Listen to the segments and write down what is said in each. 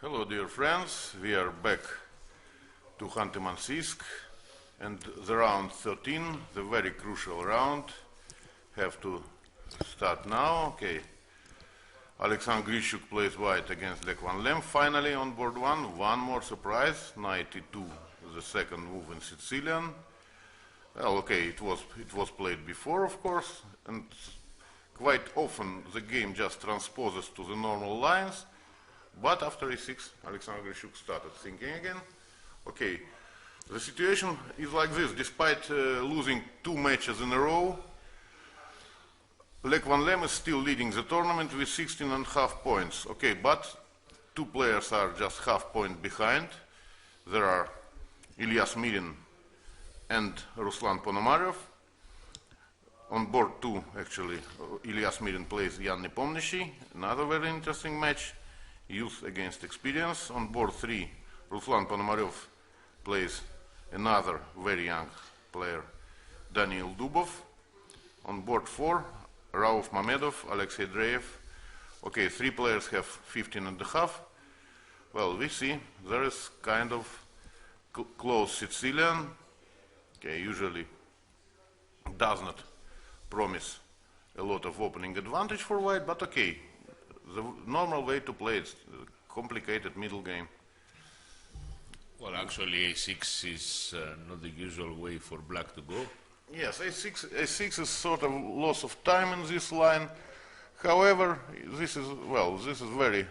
Hello, dear friends. We are back to Khanty-Mansiysk, and the round 13, the very crucial round, have to start now. Okay. Alexander Grischuk plays white against Quang Liem. Finally, on board one more surprise, knight e2, the second move in Sicilian. Well, okay, it was played before, of course, and quite often the game just transposes to the normal lines. But after e6, Alexander Grischuk started thinking again. Okay, the situation is like this. Despite losing 2 matches in a row, Quang Liem is still leading the tournament with 16.5 points. Okay, but 2 players are just half point behind. There are Ilyas Mirin and Ruslan Ponomarev. On board 2, actually, Ilyas Mirin plays Yan Nepomniachtchi, another very interesting match, youth against experience. On board 3, Ruslan Ponomarev plays another very young player, Daniil Dubov. On board 4, Rauf Mamedov, Alexei Dreyev. Okay, 3 players have 15.5. Well, we see there is kind of close Sicilian. Okay, usually does not promise a lot of opening advantage for white, but okay, the normal way to play is a complicated middle game. Well, actually a6 is not the usual way for black to go. Yes, a6 is sort of loss of time in this line. However, this is very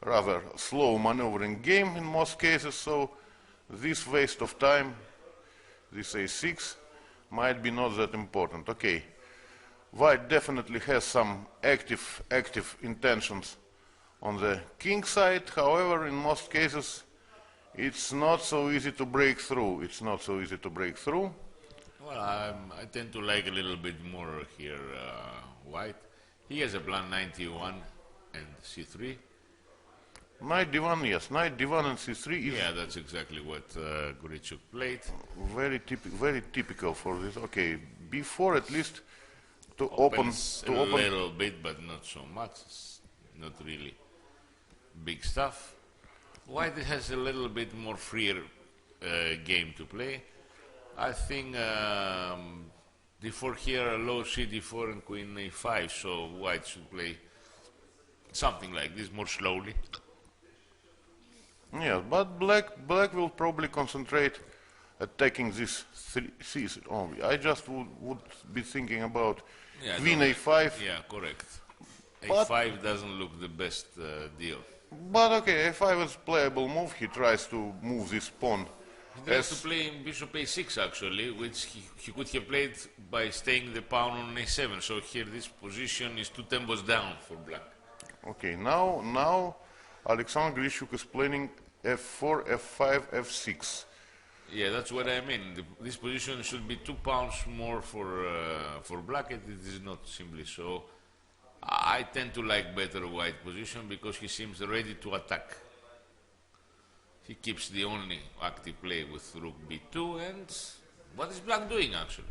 rather slow maneuvering game in most cases, so this waste of time, this a6, might be not that important. Okay, white definitely has some active intentions on the king side. However, in most cases, it's not so easy to break through. Well, I tend to like a little bit more here white. He has a plan knight d1 and c3. Knight d1, yes, knight d1 and c3 is... Yeah, that's exactly what Grischuk played. Very typical for this. Okay, b4 at least to open... a little bit, but not so much. It's not really big stuff. White has a little bit more freer game to play. I think d4 here, low c d4 and queen a5, so white should play something like this more slowly. Yeah, but black will probably concentrate attacking this c's only. I just would be thinking about queen a5. Yeah, correct. A5 doesn't look the best deal. But okay, a5 is a playable move. He tries to move this pawn. He tries to play bishop a6 actually, which he could have played by staying the pawn on a7. So here this position is 2 tempos down for black. Okay, now Alexander Grischuk is playing f4, f5, f6. Yeah, that's what I mean. This position should be 2 pawns more for black. It is not simply so. I tend to like better white position because he seems ready to attack. He keeps the only active play with rook b2, and what is black doing actually?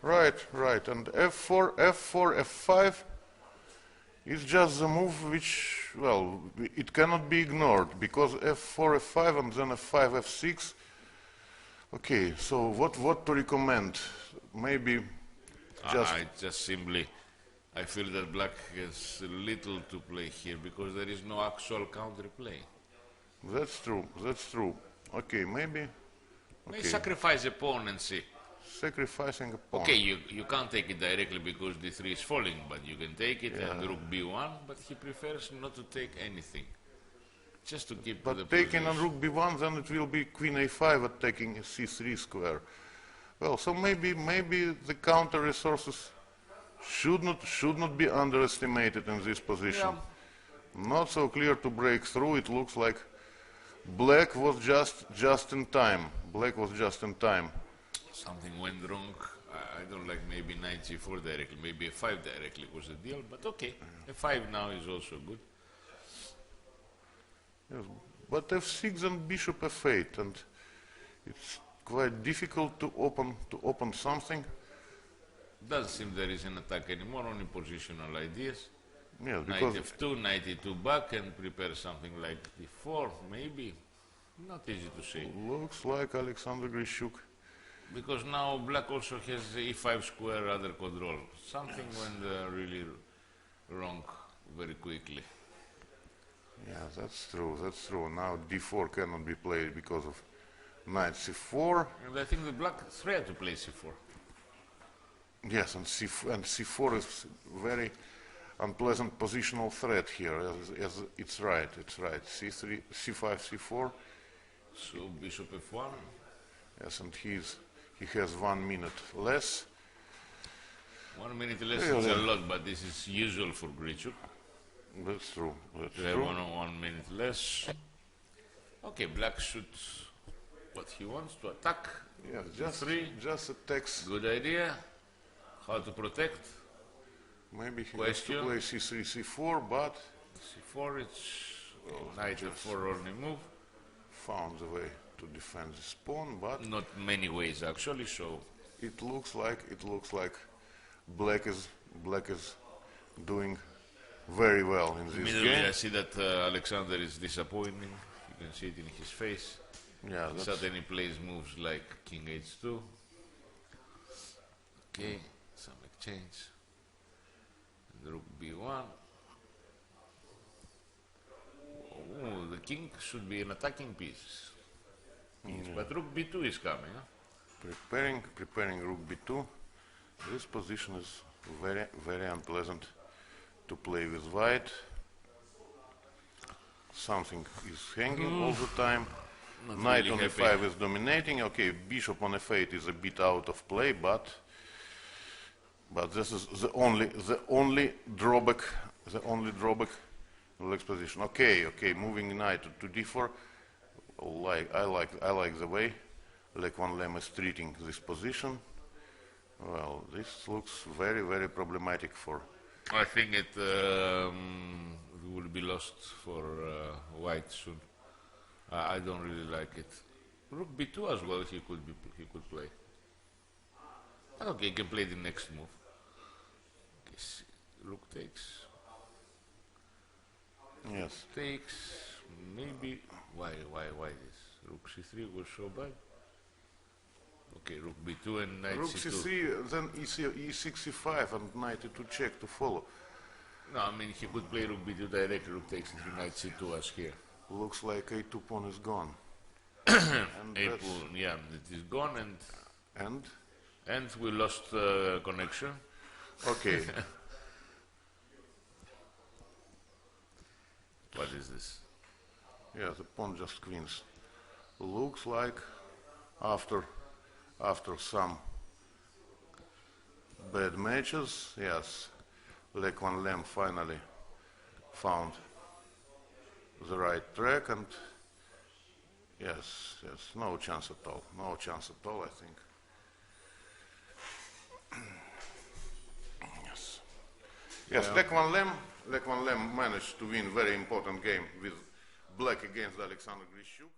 Right, and f4, f5 is just the move which, well, it cannot be ignored, because f4, f5 and then f5, f6. Okay, so what to recommend? Maybe just... I feel that black has little to play here because there is no actual counterplay. That's true. Okay, maybe... May sacrifice a pawn and see. Sacrificing a pawn. Okay, you can't take it directly because d3 is falling, but you can take it and rook b1, but he prefers not to take anything. Just to keep the position. But taking on rook b1, then it will be queen a5 attacking c3 square. Well, so maybe the counter resources should not be underestimated in this position. Yeah. Not so clear to break through. It looks like black was just in time. Something went wrong. I don't like maybe knight g4 directly. Maybe f5 directly was the deal. But okay, f5 now is also good. Yes, but f6 and bishop f8, and it's quite difficult to open something. Doesn't seem there is an attack anymore, only positional ideas. Yes, knight because f2, knight e2 back, and prepare something like d4, maybe. Not easy to say. looks like Alexander Grischuk. Because now black also has e5 square under control. Something went really wrong very quickly. Yeah, that's true. That's true. Now d4 cannot be played because of knight c4. And I think the black threat to play c4. Yes, and c4 is very unpleasant positional threat here. As it's right. c3, c5, c4. So bishop f1. Yes, and he has 1 minute less. 1 minute less is a lot, but this is usual for Grischuk. That's true. That's They have true. 1 minute less. Okay, black shoots what he wants to attack. Yeah, just attacks. Good idea. How to protect? Maybe he Question. has to play c3, c4, but c4, it's knight f4 only move. found a way to defend his pawn, but Not many ways actually, so it looks like black is doing very well in this immediately game. I see that Alexander is disappointing. You can see it in his face. Yeah, that's, Suddenly plays moves like king h2. Okay, some exchange. And rook b1. Oh, the king should be an attacking piece. Yes, but rook b2 is coming. Huh? preparing rook b2. This position is very unpleasant to play with white. Something is hanging all the time. Knight really on happy. e5 is dominating. Okay, bishop on f8 is a bit out of play, but this is the only drawback in the position. Okay, moving knight to d4. I like the way Quang Liem is treating this position. Well, this looks very problematic for. I think it will be lost for white soon. I don't really like it. Rook b2 as well. He could play. Okay, he can play the next move. Okay, rook takes. Yes. Takes. Maybe. Why this? Rook c3 was so bad. Okay, rook b2 and knight Rook c2. c3, then e6, e5, and knight e2 check to follow. No, I mean he could play rook b2 directly. Rook takes c3, knight c2 as here. Looks like a2 pawn is gone. A pawn, yeah, it is gone, and we lost connection. Okay. What is this? Yeah, the pawn just queens. Looks like after some bad matches, yes, Quang Liem finally found the right track, and yes, no chance at all, I think. Yes, Quang Liem managed to win very important game with black against Alexander Grischuk.